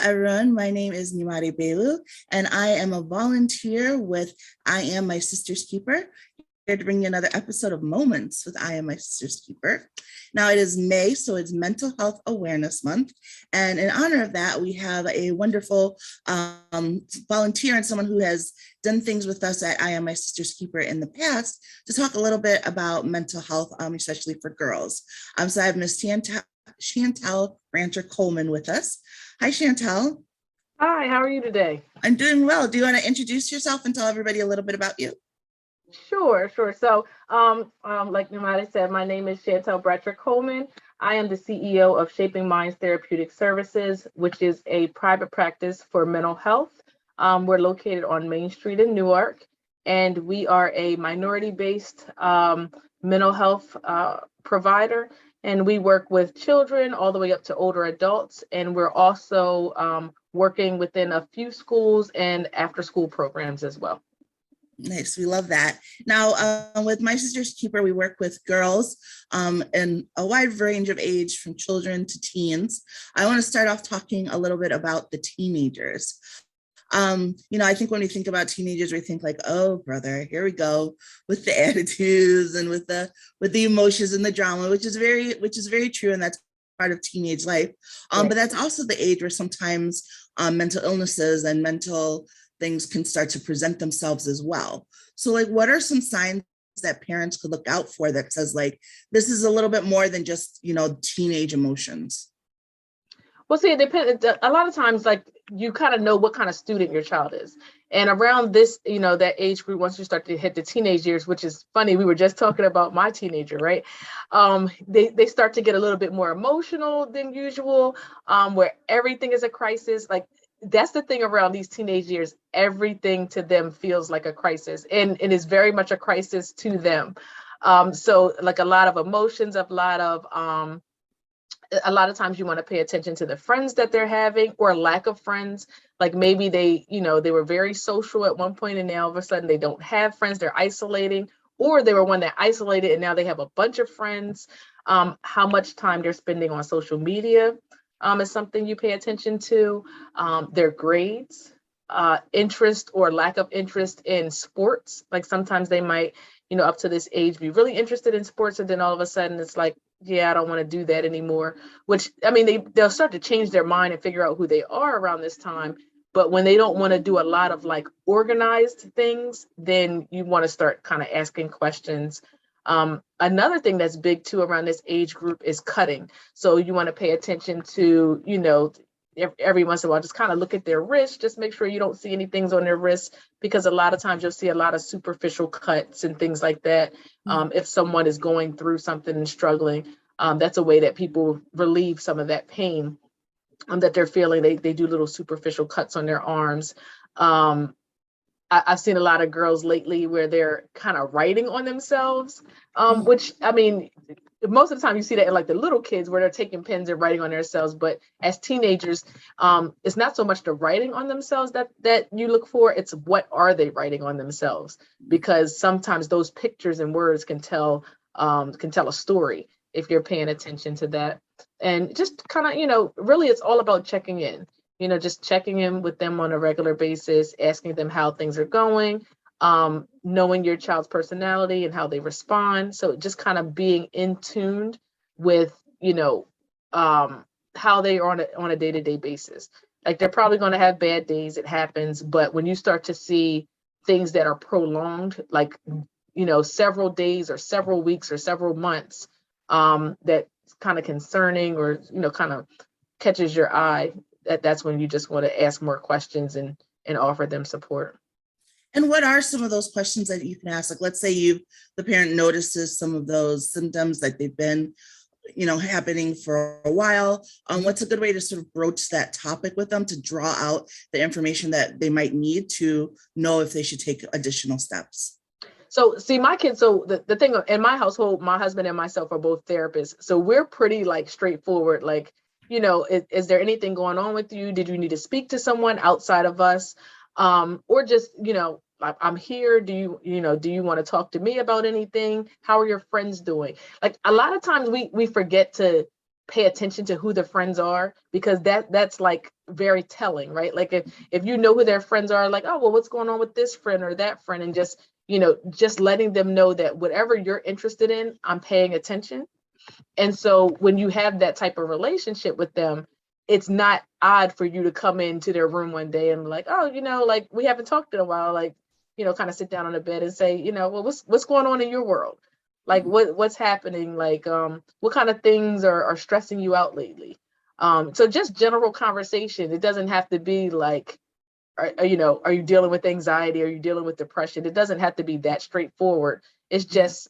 everyone. My name is Nyemade, and I am a volunteer with I Am My Sister's Keeper, here to bring you another episode of Moments with I Am My Sister's Keeper. Now it is May, so it's Mental Health Awareness Month. And in honor of that, we have a wonderful volunteer and someone who has done things with us at I Am My Sister's Keeper in the past to talk a little bit about mental health, especially for girls. So I have Miss Chantel Rancher Coleman with us. Hi, Chantel. Hi, how are you today? I'm doing well. Do you want to introduce yourself and tell everybody a little bit about you? Sure. So, like Nyemade said, my name is Chantel Bratcher Coleman. I am the CEO of Shaping Minds Therapeutic Services, which is a private practice for mental health. We're located on Main Street in Newark, and we are a minority-based mental health provider. And we work with children all the way up to older adults. And we're also working within a few schools and after-school programs as well. Nice, we love that. Now, with My Sister's Keeper, we work with girls in a wide range of age, from children to teens. I want to start off talking a little bit about the teenagers. I think when we think about teenagers, we think like, oh, brother, here we go with the attitudes and with the emotions and the drama, which is very true, and that's part of teenage life. But that's also the age where sometimes mental illnesses and mental things can start to present themselves as well. So, like, what are some signs that parents could look out for that says, like, this is a little bit more than just, teenage emotions? Well, see, it depends. A lot of times, like, you kind of know what kind of student your child is. And around this, that age group, once you start to hit the teenage years, which is funny, we were just talking about my teenager, right? They start to get a little bit more emotional than usual, where everything is a crisis. Like, that's the thing around these teenage years. Everything to them feels like a crisis, and it is very much a crisis to them. So, like, a lot of emotions, a lot of times you want to pay attention to the friends that they're having, or lack of friends. Like, maybe they were very social at one point and now all of a sudden they don't have friends, they're isolating, or they were one that isolated and now they have a bunch of friends. How much time they're spending on social media is something you pay attention to. Their grades, interest or lack of interest in sports. Like, sometimes they might, up to this age, be really interested in sports, and then all of a sudden it's like, yeah, I don't want to do that anymore. Which, I mean, they'll start to change their mind and figure out who they are around this time. But when they don't want to do a lot of, like, organized things, then you want to start kind of asking questions. Another thing that's big too around this age group is cutting. So you want to pay attention to, every once in a while, just kind of look at their wrists, just make sure you don't see any things on their wrists, because a lot of times you'll see a lot of superficial cuts and things like that. If someone is going through something and struggling, that's a way that people relieve some of that pain that they're feeling. They do little superficial cuts on their arms. I've seen a lot of girls lately where they're kind of writing on themselves, which, I mean, most of the time you see that in, like, the little kids where they're taking pens and writing on themselves. But as teenagers, it's not so much the writing on themselves that you look for. It's what are they writing on themselves? Because sometimes those pictures and words can tell a story if you're paying attention to that. And just kind of, really, it's all about checking in. Just checking in with them on a regular basis, asking them how things are going, knowing your child's personality and how they respond. So just kind of being in tune with, how they are on a day-to-day basis. Like, they're probably going to have bad days. It happens. But when you start to see things that are prolonged, like, several days or several weeks or several months, that's kind of concerning, or, kind of catches your eye, that's when you just want to ask more questions and offer them support. And what are some of those questions that you can ask? Like, let's say the parent notices some of those symptoms that they've been, happening for a while. What's a good way to sort of broach that topic with them to draw out the information that they might need to know if they should take additional steps? So, see, my kids, so the thing in my household, my husband and myself are both therapists. So we're pretty, like, straightforward. Like, is there anything going on with you? Did you need to speak to someone outside of us? Or just, I'm here. Do you want to talk to me about anything? How are your friends doing? Like, a lot of times we forget to pay attention to who the friends are, because that's like very telling, right? Like if you know who their friends are, like, oh, well, what's going on with this friend or that friend, and just, just letting them know that whatever you're interested in, I'm paying attention. And so when you have that type of relationship with them, it's not odd for you to come into their room one day and be like, oh, like, we haven't talked in a while, like, kind of sit down on the bed and say, well, what's going on in your world? Like, what's happening? Like, what kind of things are stressing you out lately? So just general conversation. It doesn't have to be like, are you dealing with anxiety? Are you dealing with depression? It doesn't have to be that straightforward. It's just,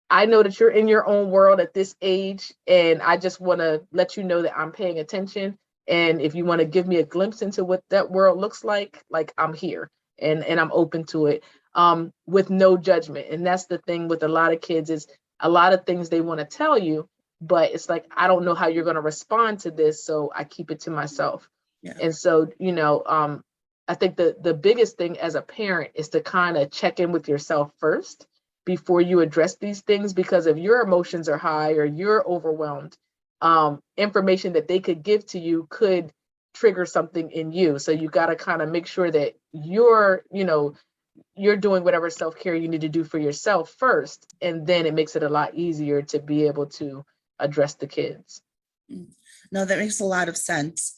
I know that you're in your own world at this age, and I just want to let you know that I'm paying attention. And if you want to give me a glimpse into what that world looks like I'm here, and I'm open to it, with no judgment. And that's the thing with a lot of kids, is a lot of things they want to tell you, but it's like, I don't know how you're going to respond to this, so I keep it to myself. Yeah. And so, I think the biggest thing as a parent is to kind of check in with yourself first before you address these things, because if your emotions are high or you're overwhelmed, information that they could give to you could trigger something in you. So you got to kind of make sure that you're doing whatever self-care you need to do for yourself first, and then it makes it a lot easier to be able to address the kids. No, that makes a lot of sense.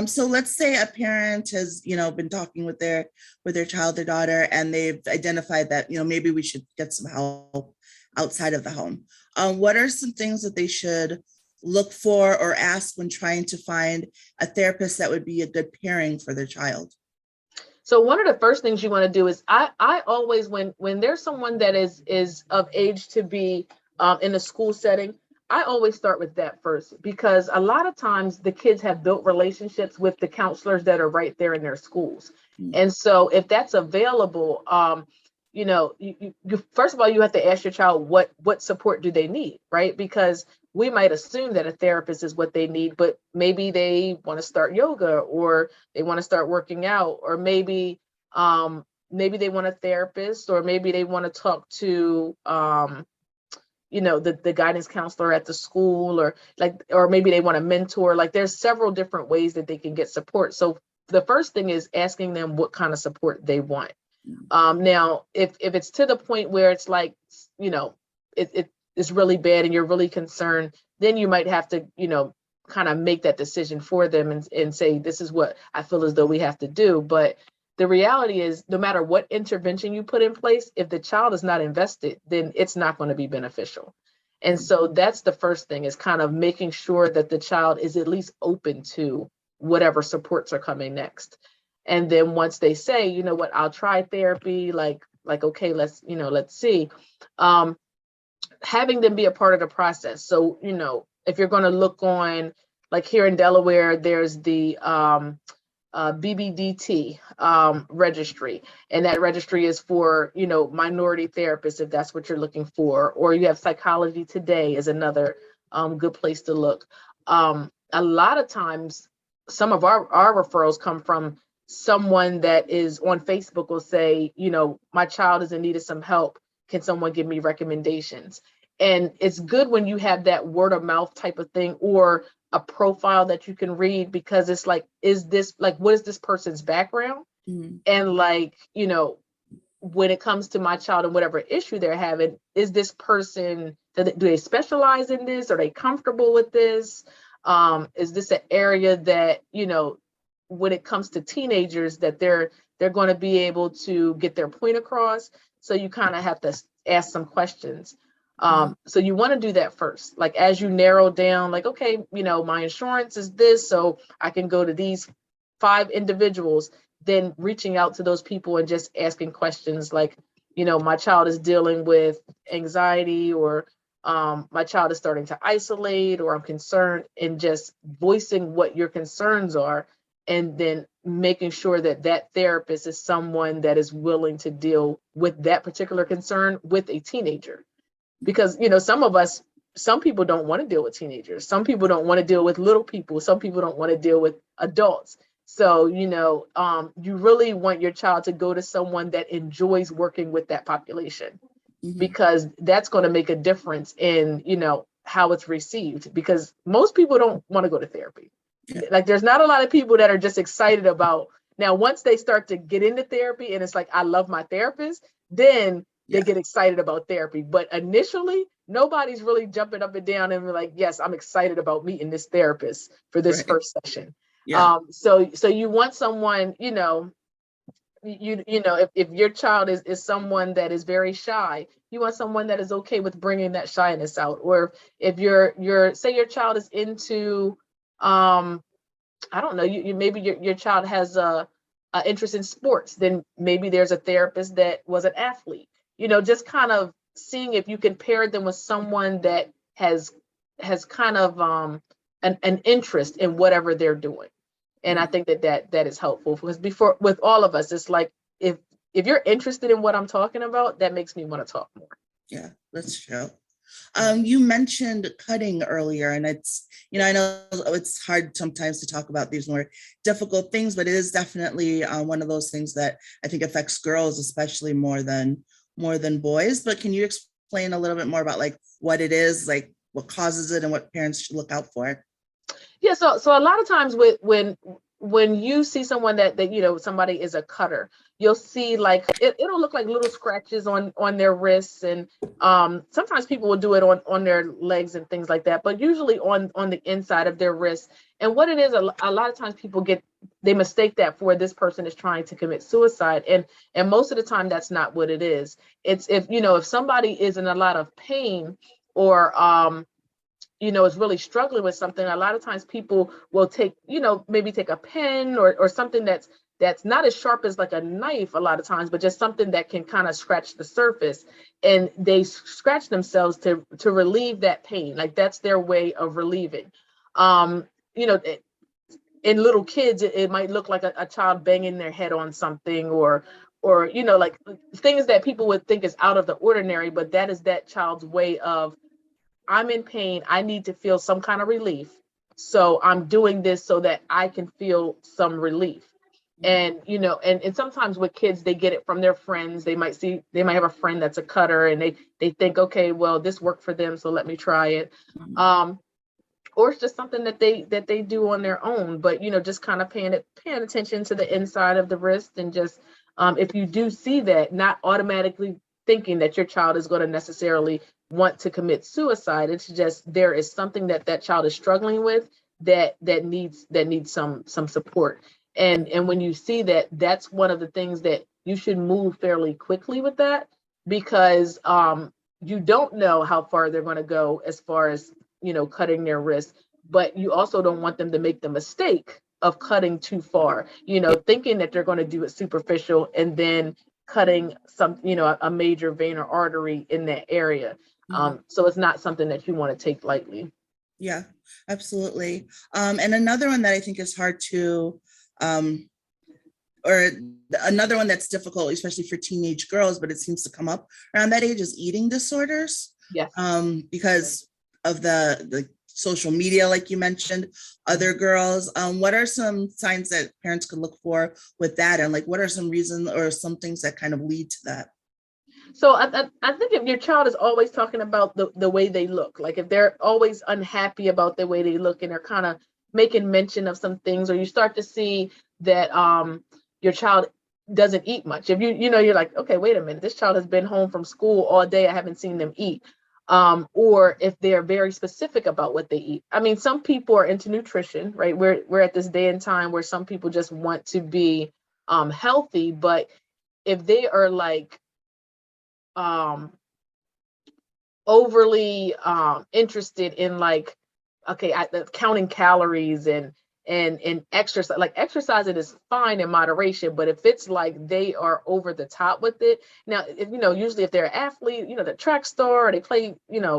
So let's say a parent has, been talking with their child, their daughter, and they've identified that, maybe we should get some help outside of the home. What are some things that they should look for or ask when trying to find a therapist that would be a good pairing for their child? So one of the first things you want to do is, I always, when there's someone that is of age to be in a school setting, I always start with that first, because a lot of times the kids have built relationships with the counselors that are right there in their schools. Mm-hmm. And so if that's available, you first of all, you have to ask your child what support do they need, right? Because we might assume that a therapist is what they need, but maybe they want to start yoga, or they want to start working out, or maybe they want a therapist, or maybe they want to talk to the guidance counselor at the school, or maybe they want a mentor. Like, there's several different ways that they can get support. So the first thing is asking them what kind of support they want. Now, if it's to the point where it's like, it's really bad and you're really concerned, then you might have to, kind of make that decision for them and say, this is what I feel as though we have to do. But the reality is, no matter what intervention you put in place, if the child is not invested, then it's not going to be beneficial. And so that's the first thing, is kind of making sure that the child is at least open to whatever supports are coming next. And then once they say, you know what, I'll try therapy, like, okay, let's see, having them be a part of the process. So, if you're going to look on, like here in Delaware, there's the BBDT registry, and that registry is for minority therapists, if that's what you're looking for. Or you have Psychology Today is another good place to look. A lot of times, some of our referrals come from someone that is on Facebook, will say, my child is in need of some help. Can someone give me recommendations? And it's good when you have that word of mouth type of thing, or a profile that you can read, because it's like, what is this person's background? Mm-hmm. And when it comes to my child and whatever issue they're having, is this person, do they specialize in this? Are they comfortable with this? Is this an area that, when it comes to teenagers, that they're going to be able to get their point across? So you kind of have to ask some questions. So you want to do that first, like, as you narrow down, like, okay, my insurance is this, so I can go to these 5 individuals, then reaching out to those people and just asking questions like, my child is dealing with anxiety, or my child is starting to isolate, or I'm concerned, and just voicing what your concerns are, and then making sure that that therapist is someone that is willing to deal with that particular concern with a teenager. Because, some people don't want to deal with teenagers. Some people don't want to deal with little people. Some people don't want to deal with adults. So, you really want your child to go to someone that enjoys working with that population, mm-hmm. because that's going to make a difference in, how it's received, because most people don't want to go to therapy. Yeah. Like there's not a lot of people that are just excited about, now once they start to get into therapy and it's like, I love my therapist, then they get excited about therapy. But initially, nobody's really jumping up and down and be like, yes, I'm excited about meeting this therapist for this first session. Yeah. So you want someone, you know, if your child is someone that is very shy, you want someone that is okay with bringing that shyness out. Or if your say your child is into, I don't know, you maybe your child has a interest in sports, then maybe there's a therapist that was an athlete. You know, just kind of seeing if you can pair them with someone that has kind of an interest in whatever they're doing. And I think that is helpful, because before, with all of us, it's like, if you're interested in what I'm talking about, that makes me want to talk more. Yeah, that's true. You mentioned cutting earlier, and it's, you know, I know it's hard sometimes to talk about these more difficult things, but it is definitely one of those things that I think affects girls, especially more than boys. But can you explain a little bit more about like what it is, like what causes it and what parents should look out for? Yeah, so a lot of times when you see someone that you know, somebody is a cutter, you'll see like it'll look like little scratches on their wrists, and sometimes people will do it on their legs and things like that, but usually on the inside of their wrists. And what it is, a lot of times people they mistake that for this person is trying to commit suicide, and most of the time that's not what it is. It's if somebody is in a lot of pain, or is really struggling with something, a lot of times people will take, maybe take a pen or something that's not as sharp as like a knife a lot of times, but just something that can kind of scratch the surface, and they scratch themselves to relieve that pain. Like that's their way of relieving. In little kids, it might look like a child banging their head on something, or like things that people would think is out of the ordinary, but that is that child's way of, I'm in pain, I need to feel some kind of relief, so I'm doing this so that I can feel some relief. And and sometimes with kids, they get it from their friends. They might have a friend that's a cutter, and they think, okay, well, this worked for them, so let me try it. Or it's just something that they do on their own, but just kind of paying attention to the inside of the wrist, and just if you do see that, not automatically thinking that your child is going to necessarily want to commit suicide. It's just, there is something that child is struggling with that needs some support. And when you see that, that's one of the things that you should move fairly quickly with that, because you don't know how far they're going to go as far as cutting their wrist, but you also don't want them to make the mistake of cutting too far, thinking that they're going to do it superficial and then cutting some, a major vein or artery in that area. So it's not something that you want to take lightly. Yeah, absolutely. And another one that I think is hard to, or another one that's difficult, especially for teenage girls, but it seems to come up around that age, is eating disorders. Yes. Because of the social media, like you mentioned, other girls. What are some signs that parents could look for with that? And like, what are some reasons or some things that kind of lead to that? So I think if your child is always talking about the way they look, like if they're always unhappy about the way they look and they're kind of making mention of some things, or you start to see that your child doesn't eat much. If you're like, okay, wait a minute, this child has been home from school all day, I haven't seen them eat. Or if they're very specific about what they eat. I mean, some people are into nutrition, right? We're at this day and time where some people just want to be healthy, but if they are like overly interested in like, okay, counting calories and exercise, like exercising is fine in moderation, but if it's like they are over the top with it, now, if, usually if they're an athlete, the track star, or they play,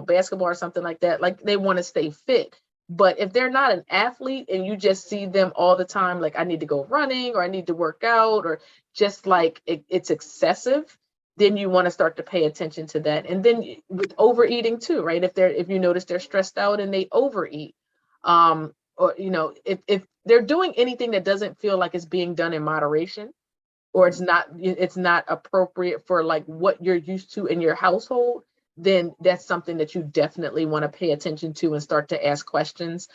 basketball or something like that, like they want to stay fit. But if they're not an athlete and you just see them all the time, like I need to go running, or I need to work out, or just like it's excessive, then you want to start to pay attention to that. And then with overeating too, right? If you notice they're stressed out and they overeat, or if they're doing anything that doesn't feel like it's being done in moderation, or it's not appropriate for like what you're used to in your household, then that's something that you definitely want to pay attention to and start to ask questions,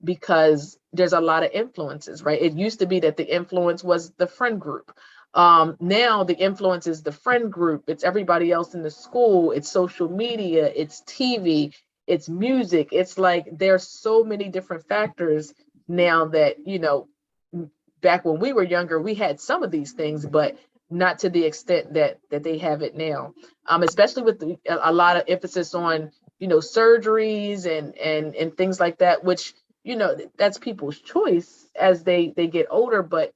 because there's a lot of influences, right? It used to be that the influence was the friend group. Now the influence is the friend group. It's everybody else in the school. It's social media. It's TV. It's music. It's like there's so many different factors now that, back when we were younger, we had some of these things, but not to the extent that they have it now. Especially with a lot of emphasis on, surgeries and things like that, which, that's people's choice as they get older. But,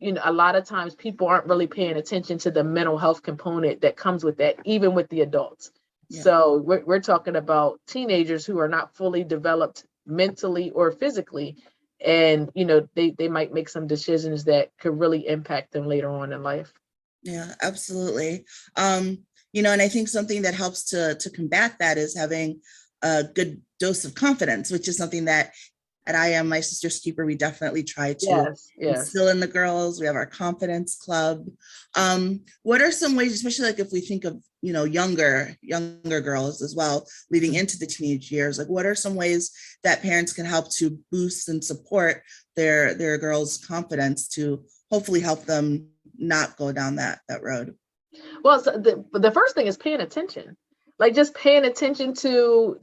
a lot of times people aren't really paying attention to the mental health component that comes with that, even with the adults. Yeah. So we're talking about teenagers who are not fully developed mentally or physically. And, they might make some decisions that could really impact them later on in life. Yeah, absolutely. And I think something that helps to combat that is having a good dose of confidence, which is something that at I Am My Sister's Keeper, we definitely try to instill in the girls. We have our confidence club. What are some ways, especially like if we think of, younger girls as well, leading into the teenage years, like what are some ways that parents can help to boost and support their girls' confidence to hopefully help them not go down that road? Well, so the first thing is paying attention. Like just paying attention to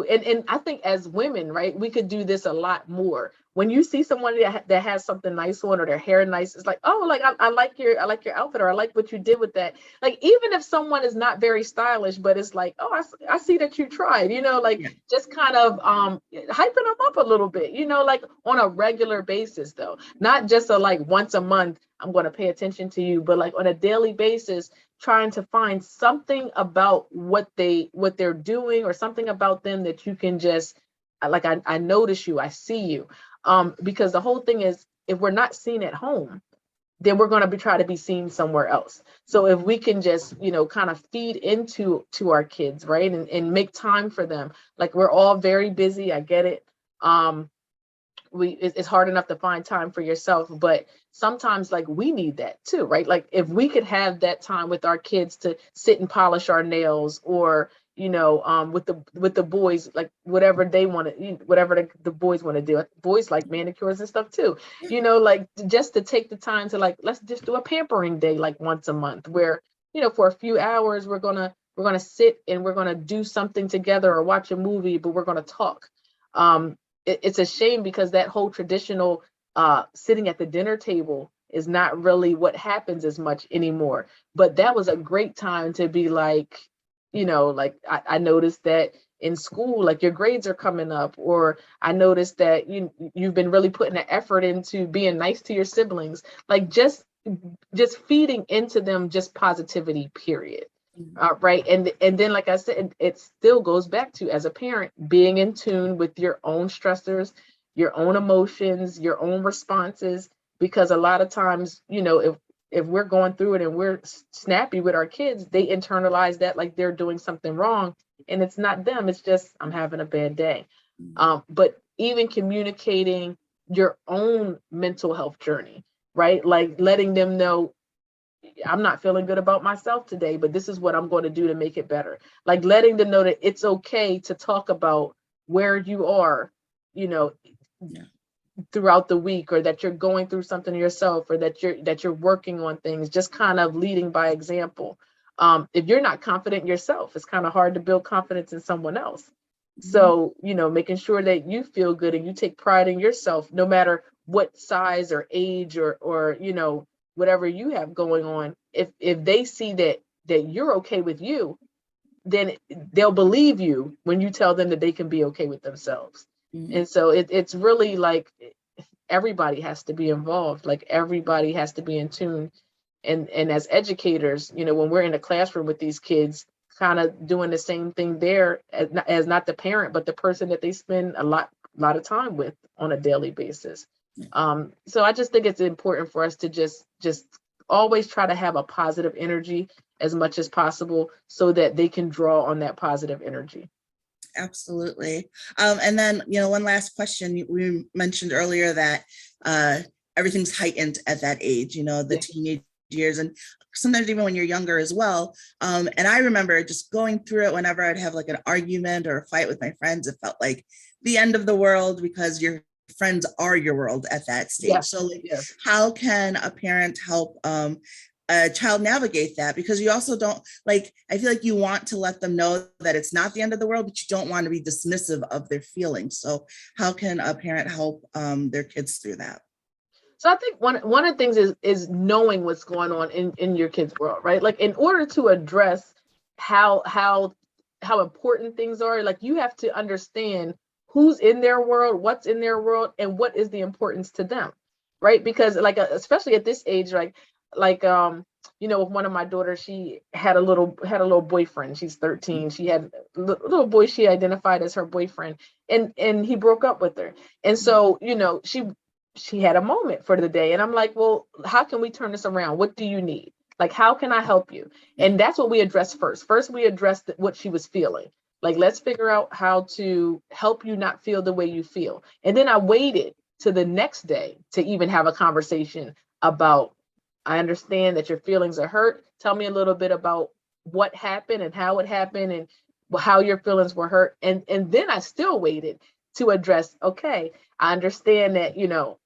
and I think as women, right, we could do this a lot more. When you see someone that has something nice on or their hair nice, it's like, oh, like I like your outfit, or I like what you did with that. Like even if someone is not very stylish, but it's like, oh, I see that you tried, just kind of hyping them up a little bit, like on a regular basis though, not just like once a month, I'm going to pay attention to you, but like on a daily basis, trying to find something about what they're doing or something about them that you can just like, I notice you, I see you. Because the whole thing is, if we're not seen at home, then we're going to try to be seen somewhere else. So if we can just, kind of feed into our kids, right, and make time for them. Like we're all very busy. I get it. It's hard enough to find time for yourself, but sometimes like we need that too, right? Like if we could have that time with our kids to sit and polish our nails, or with the boys, like whatever they want to, whatever the boys want to do. Boys like manicures and stuff too, like just to take the time to like, let's just do a pampering day like once a month, where for a few hours we're gonna sit and we're gonna do something together or watch a movie, but we're gonna talk. It's a shame because that whole traditional sitting at the dinner table is not really what happens as much anymore. But that was a great time to be like, like I noticed that in school, like your grades are coming up, or I noticed that you've been really putting an effort into being nice to your siblings, like just feeding into them just positivity, period. Right. And then, like I said, it still goes back to, as a parent, being in tune with your own stressors, your own emotions, your own responses, because a lot of times, if we're going through it and we're snappy with our kids, they internalize that like they're doing something wrong, and it's not them. It's just, I'm having a bad day. But even communicating your own mental health journey, right? Like letting them know, I'm not feeling good about myself today, but this is what I'm going to do to make it better. Like letting them know that it's okay to talk about where you are, throughout the week, or that you're going through something yourself, or that you're working on things, just kind of leading by example. If you're not confident yourself, it's kind of hard to build confidence in someone else. So, making sure that you feel good and you take pride in yourself, no matter what size or age or whatever you have going on. If they see that you're okay with you, then they'll believe you when you tell them that they can be okay with themselves. And so it's really like everybody has to be involved. Like everybody has to be in tune. And as educators, when we're in a classroom with these kids, kind of doing the same thing there as not the parent, but the person that they spend a lot of time with on a daily basis. So I just think it's important for us to just always try to have a positive energy as much as possible, so that they can draw on that positive energy. Absolutely. And then, one last question. We mentioned earlier that everything's heightened at that age, the teenage years. And sometimes even when you're younger as well. And I remember just going through it whenever I'd have like an argument or a fight with my friends. It felt like the end of the world because your friends are your world at that stage. Yes. So like, Yes. how can a parent help a child navigate that? Because you also don't like, I feel like you want to let them know that it's not the end of the world, but you don't want to be dismissive of their feelings. So how can a parent help their kids through that? So I think one of the things is knowing what's going on in your kid's world, right? Like in order to address how important things are, like you have to understand who's in their world, what's in their world, and what is the importance to them, right? Because like especially at this age, like you know, with one of my daughters, she had a little boyfriend. She's 13. She had a little boy she identified as her boyfriend, and he broke up with her. And so, you know, she had a moment for the day, and I'm like, well, how can we turn this around? What do you need? Like, how can I help you? And that's what we addressed first. First, we addressed what she was feeling. Like, let's figure out how to help you not feel the way you feel. And then I waited to the next day to even have a conversation about, I understand that your feelings are hurt. Tell me a little bit about what happened and how it happened and how your feelings were hurt. And then I still waited to address, okay, I understand that, you know,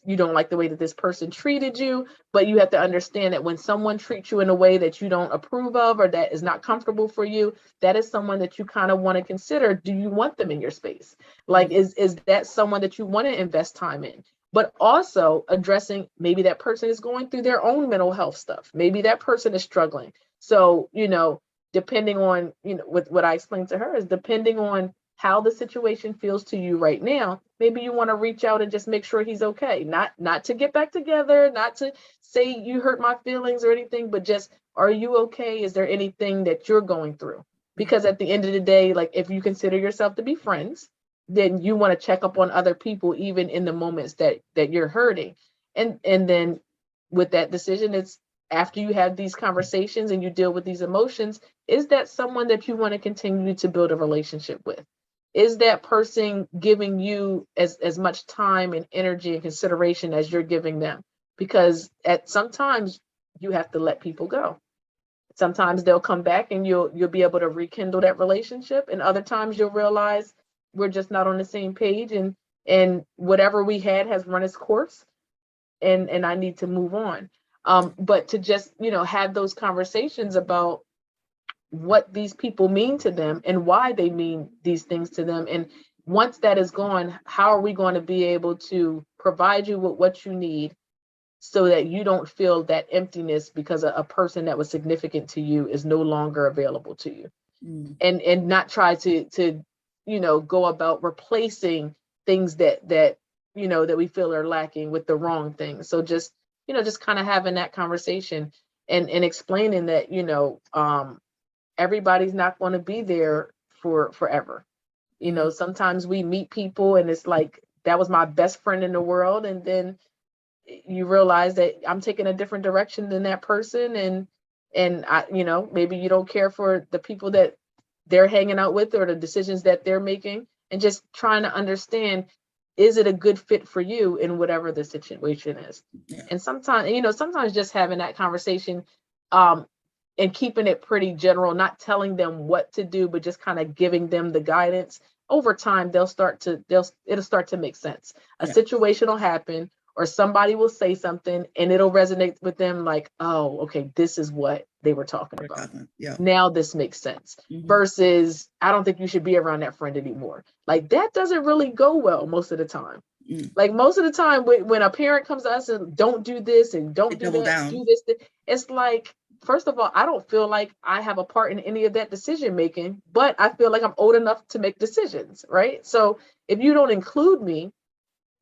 you don't like the way that this person treated you, but you have to understand that when someone treats you in a way that you don't approve of or that is not comfortable for you, that is someone that you kind of want to consider. Do you want them in your space? Like, is that someone that you want to invest time in? But also addressing maybe that person is going through their own mental health stuff. Maybe that person is struggling. So, you know, depending on, you know, with what I explained to her is depending on how the situation feels to you right now, maybe you want to reach out and just make sure he's okay. Not to get back together, not to say you hurt my feelings or anything, but just, are you okay? Is there anything that you're going through? Because at the end of the day, like if you consider yourself to be friends, then you want to check up on other people, even in the moments that you're hurting. And then with that decision, it's after you have these conversations and you deal with these emotions, is that someone that you want to continue to build a relationship with? Is that person giving you as much time and energy and consideration as you're giving them? Because sometimes you have to let people go. Sometimes they'll come back and you'll be able to rekindle that relationship. And other times you'll realize we're just not on the same page and whatever we had has run its course and I need to move on. But to just, you know, have those conversations about what these people mean to them and why they mean these things to them. And once that is gone, how are we going to be able to provide you with what you need so that you don't feel that emptiness because a person that was significant to you is no longer available to you? And not try to, you know, go about replacing things that, you know, that we feel are lacking with the wrong things. So just, you know, just kind of having that conversation and explaining that, you know, everybody's not going to be there for forever. You know, sometimes we meet people and it's like, that was my best friend in the world. And then you realize that I'm taking a different direction than that person. And I, you know, maybe you don't care for the people that they're hanging out with or the decisions that they're making, and just trying to understand, is it a good fit for you in whatever the situation is? Yeah. And sometimes, you know, sometimes just having that conversation, and keeping it pretty general, not telling them what to do, but just kind of giving them the guidance. Over time, it'll start to make sense. A situation will happen, or somebody will say something and it'll resonate with them like, oh, okay, this is what they were talking about. Yeah. Now this makes sense. Versus, I don't think you should be around that friend anymore. Like, that doesn't really go well most of the time. Like most of the time when a parent comes to us and don't do this and don't do that, do this, it's like, first of all, I don't feel like I have a part in any of that decision making, but I feel like I'm old enough to make decisions, right? So if you don't include me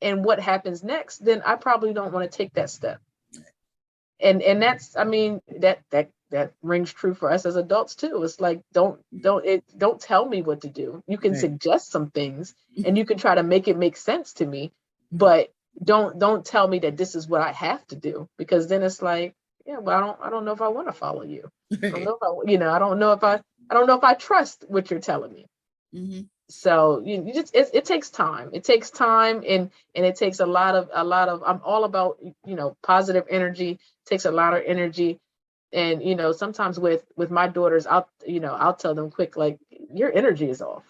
in what happens next, then I probably don't want to take that step. And that's, I mean, that rings true for us as adults too. It's like, don't tell me what to do. You can suggest some things and you can try to make it make sense to me, but don't tell me that this is what I have to do, because then it's like, yeah, well, I don't know if I want to follow you. I don't know if I don't know if I trust what you're telling me. So you just, it takes time. It takes time, and it takes a lot of. I'm all about, you know, positive energy. It takes a lot of energy, And, sometimes with my daughters, I'll tell them quick, like, your energy is off.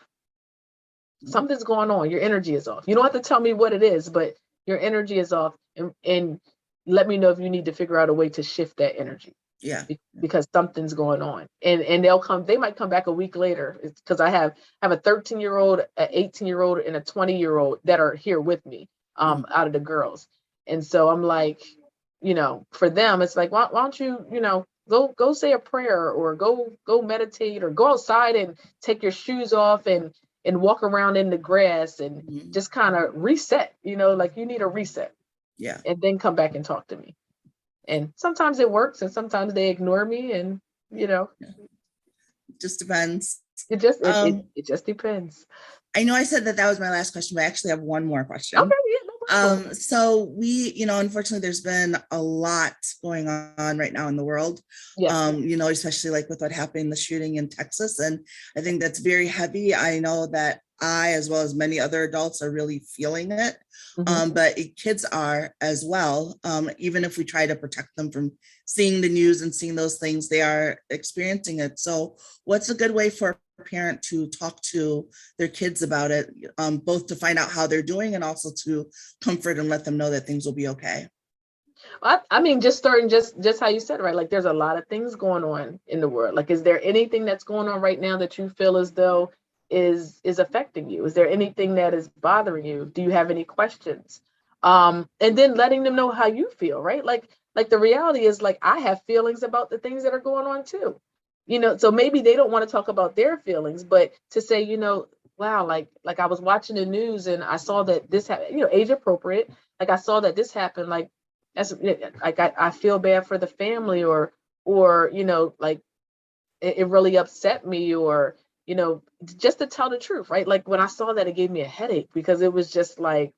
Something's going on. Your energy is off. You don't have to tell me what it is, but your energy is off. And let me know if you need to figure out a way to shift that energy. Yeah. Because something's going on. And they might come back a week later, because I have a 13-year-old, an 18-year-old, and a 20-year-old that are here with me, out of the girls. And so I'm like, for them, it's like, why don't you, go say a prayer, or go meditate, or go outside and take your shoes off and walk around in the grass and just kind of reset, like you need a reset. Yeah. And then come back and talk to me. And sometimes it works, and sometimes they ignore me, and just depends. It just depends. I know I said that was my last question, but I actually have one more question. Okay, yeah, no problem. So we, unfortunately, there's been a lot going on right now in the world. Yeah. Especially like with what happened, the shooting in Texas, and I think that's very heavy. I know that I, as well as many other adults, are really feeling it. But kids are as well. Even if we try to protect them from seeing the news and seeing those things, they are experiencing it. So what's a good way for a parent to talk to their kids about it, both to find out how they're doing and also to comfort and let them know that things will be okay? I mean, just starting just how you said, right? Like, there's a lot of things going on in the world. Like, is there anything that's going on right now that you feel as though is affecting you? Is there anything that is bothering you? Do you have any questions? And then letting them know how you feel, right? Like the reality is, like, I have feelings about the things that are going on too. So maybe they don't want to talk about their feelings, but to say, wow, like I was watching the news and I saw that this happened, age appropriate. Like, I saw that this happened, like, that's like, I feel bad for the family, or like, it really upset me, or just to tell the truth, right? Like, when I saw that, it gave me a headache, because it was just like,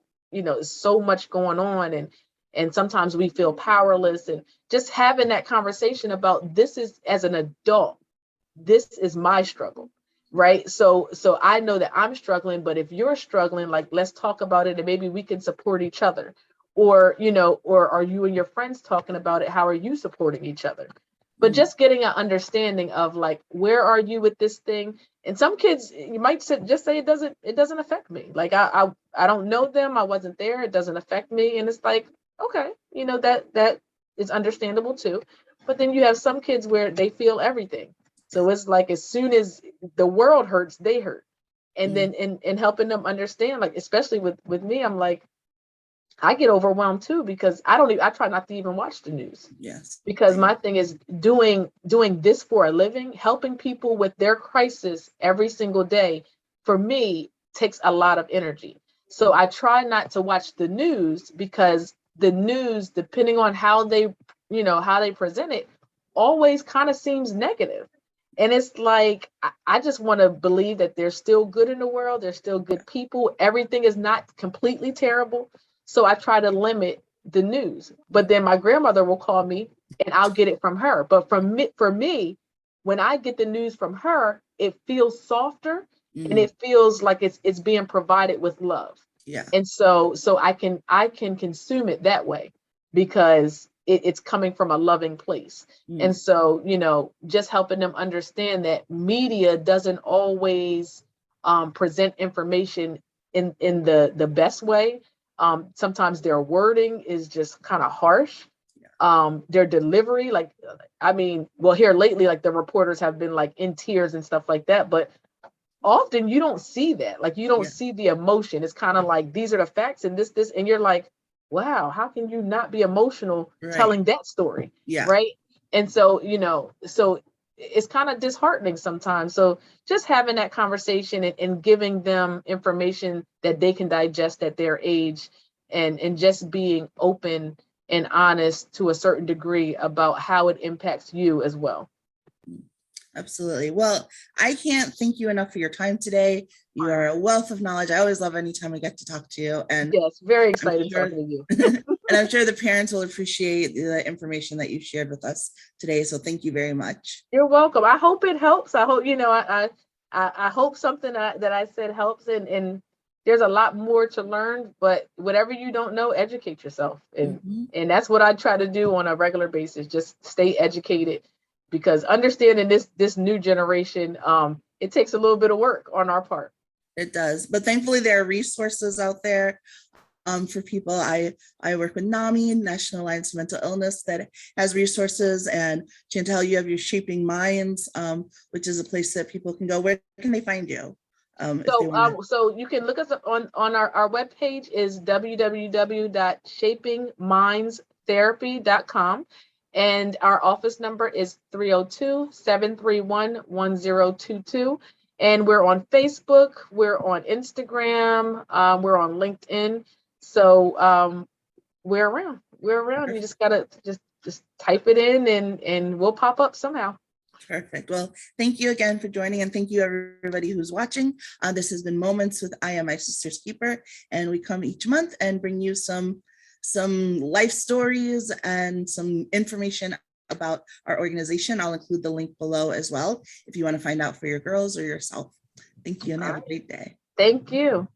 so much going on, and sometimes we feel powerless, and just having that conversation about, this is, as an adult, this is my struggle, right? So I know that I'm struggling, but if you're struggling, like, let's talk about it, and maybe we can support each other. Or are you and your friends talking about it? How are you supporting each other? But just getting an understanding of, like, where are you with this thing? And some kids, you might just say, it doesn't affect me. Like, I don't know them. I wasn't there. It doesn't affect me. And it's like, okay, that is understandable too. But then you have some kids where they feel everything. So it's like, as soon as the world hurts, they hurt. And then in helping them understand, like, especially with me, I'm like, I get overwhelmed too, because I try not to even watch the news. Yes. Because my thing is doing this for a living, helping people with their crisis every single day, for me, takes a lot of energy. So I try not to watch the news, because the news, depending on how they present it, always kind of seems negative. And it's like, I just want to believe that there's still good in the world. There's still good people. Everything is not completely terrible. So I try to limit the news. But then my grandmother will call me and I'll get it from her. But for me, when I get the news from her, it feels softer, and it feels like it's being provided with love. Yeah. And so I can consume it that way, because it's coming from a loving place. And so, just helping them understand that media doesn't always present information in the best way. Sometimes their wording is just kind of harsh. Their delivery, like, I mean, well, here lately, like, the reporters have been, like, in tears and stuff like that, but often you don't see that. Like, you don't see the emotion. It's kind of like, these are the facts, and this, and you're like, wow, how can you not be emotional telling that story? Yeah. Right. And so, so it's kind of disheartening sometimes. So just having that conversation and giving them information that they can digest at their age, and just being open and honest to a certain degree about how it impacts you as well. Absolutely. Well, I can't thank you enough for your time today. You are a wealth of knowledge. I always love anytime I get to talk to you. And yes, very excited talking to you. And I'm sure the parents will appreciate the information that you shared with us today. So thank you very much. You're welcome. I hope it helps. I hope, I hope something that I said helps. And there's a lot more to learn, but whatever you don't know, educate yourself. Mhm. And that's what I try to do on a regular basis, just stay educated, because understanding this new generation, it takes a little bit of work on our part. It does, but thankfully there are resources out there for people. I work with NAMI, National Alliance of Mental Illness, that has resources, and Chantel, you have your Shaping Minds, which is a place that people can go. Where can they find you? If they wanna... So you can look us up on our webpage is www.shapingmindstherapy.com. And our office number is 302-731-1022. And we're on Facebook, we're on Instagram, we're on LinkedIn. So we're around. You just gotta just type it in and we'll pop up somehow. Perfect. Well, thank you again for joining, and thank you everybody who's watching. This has been Moments with I Am My Sister's Keeper, and we come each month and bring you some life stories and some information about our organization. I'll include the link below as well if you want to find out for your girls or yourself. Thank you, and have a great day. Thank you.